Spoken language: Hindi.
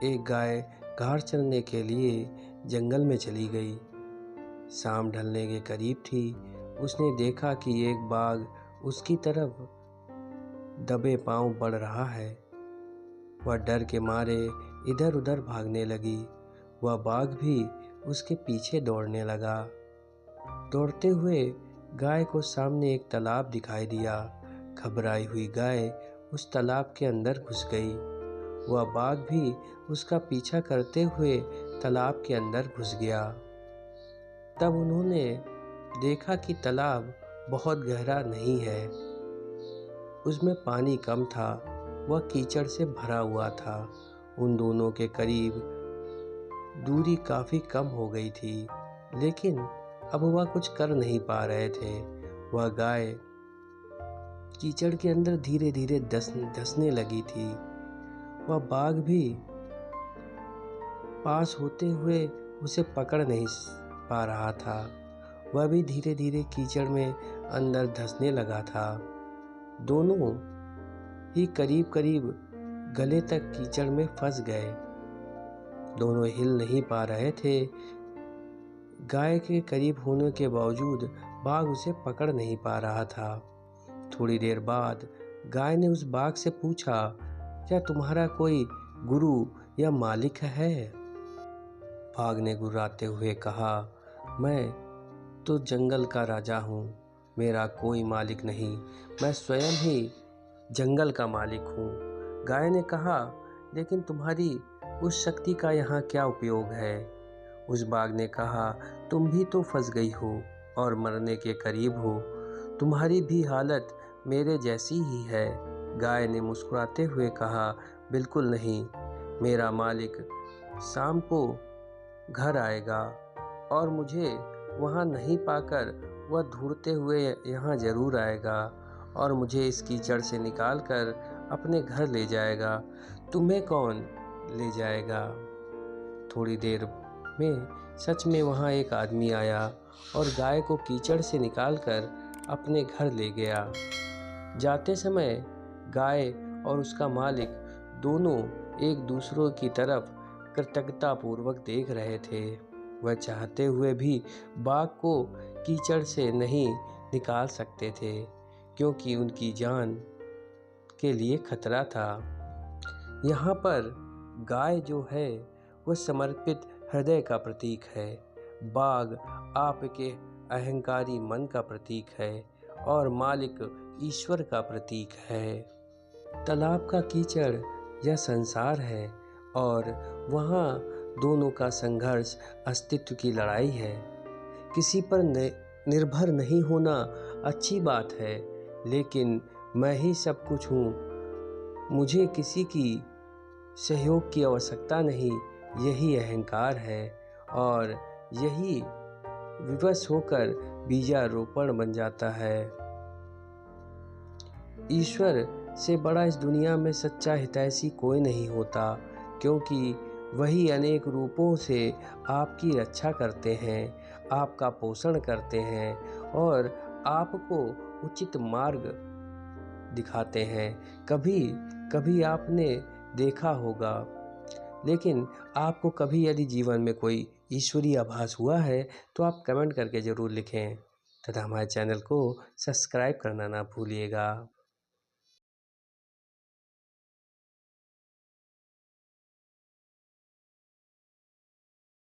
एक गाय घास चरने के लिए जंगल में चली गई। शाम ढलने के करीब थी। उसने देखा कि एक बाघ उसकी तरफ दबे पांव बढ़ रहा है। वह डर के मारे इधर उधर भागने लगी। वह बाघ भी उसके पीछे दौड़ने लगा। दौड़ते हुए गाय को सामने एक तालाब दिखाई दिया। घबराई हुई गाय उस तालाब के अंदर घुस गई। वह बाघ भी उसका पीछा करते हुए तालाब के अंदर घुस गया। तब उन्होंने देखा कि तालाब बहुत गहरा नहीं है। उसमें पानी कम था। वह कीचड़ से भरा हुआ था। उन दोनों के करीब दूरी काफी कम हो गई थी, लेकिन अब वह कुछ कर नहीं पा रहे थे। वह गाय कीचड़ के अंदर धीरे धीरे धंसने लगी थी। वह बाघ भी पास होते हुए उसे पकड़ नहीं पा रहा था। वह भी धीरे धीरे कीचड़ में अंदर धंसने लगा था। दोनों ही करीब करीब गले तक कीचड़ में फंस गए। दोनों हिल नहीं पा रहे थे। गाय के करीब होने के बावजूद बाघ उसे पकड़ नहीं पा रहा था। थोड़ी देर बाद गाय ने उस बाघ से पूछा, क्या तुम्हारा कोई गुरु या मालिक है? बाघ ने गुर्राते हुए कहा, मैं तो जंगल का राजा हूँ। मेरा कोई मालिक नहीं, मैं स्वयं ही जंगल का मालिक हूँ। गाय ने कहा, लेकिन तुम्हारी उस शक्ति का यहाँ क्या उपयोग है? उस बाघ ने कहा, तुम भी तो फंस गई हो और मरने के करीब हो। तुम्हारी भी हालत मेरे जैसी ही है। गाय ने मुस्कुराते हुए कहा, बिल्कुल नहीं। मेरा मालिक शाम को घर आएगा और मुझे वहाँ नहीं पाकर वह ढूंढते हुए यहाँ जरूर आएगा और मुझे इस कीचड़ से निकालकर अपने घर ले जाएगा। तुम्हें कौन ले जाएगा? थोड़ी देर में सच में वहाँ एक आदमी आया और गाय को कीचड़ से निकालकर अपने घर ले गया। जाते समय गाय और उसका मालिक दोनों एक दूसरों की तरफ कृतज्ञतापूर्वक देख रहे थे। वह चाहते हुए भी बाघ को कीचड़ से नहीं निकाल सकते थे, क्योंकि उनकी जान के लिए खतरा था। यहाँ पर गाय जो है वह समर्पित हृदय का प्रतीक है। बाघ आपके अहंकारी मन का प्रतीक है और मालिक ईश्वर का प्रतीक है। तालाब का कीचड़ यह संसार है और वहाँ दोनों का संघर्ष अस्तित्व की लड़ाई है। किसी पर निर्भर नहीं होना अच्छी बात है, लेकिन मैं ही सब कुछ हूँ, मुझे किसी की सहयोग की आवश्यकता नहीं, यही अहंकार है और यही विवश होकर बीजारोपण बन जाता है। ईश्वर से बड़ा इस दुनिया में सच्चा हितैषी कोई नहीं होता, क्योंकि वही अनेक रूपों से आपकी रक्षा करते हैं, आपका पोषण करते हैं और आपको उचित मार्ग दिखाते हैं। कभी कभी आपने देखा होगा, लेकिन आपको कभी यदि जीवन में कोई ईश्वरीय आभास हुआ है तो आप कमेंट करके ज़रूर लिखें तथा हमारे चैनल को सब्सक्राइब करना ना भूलिएगा।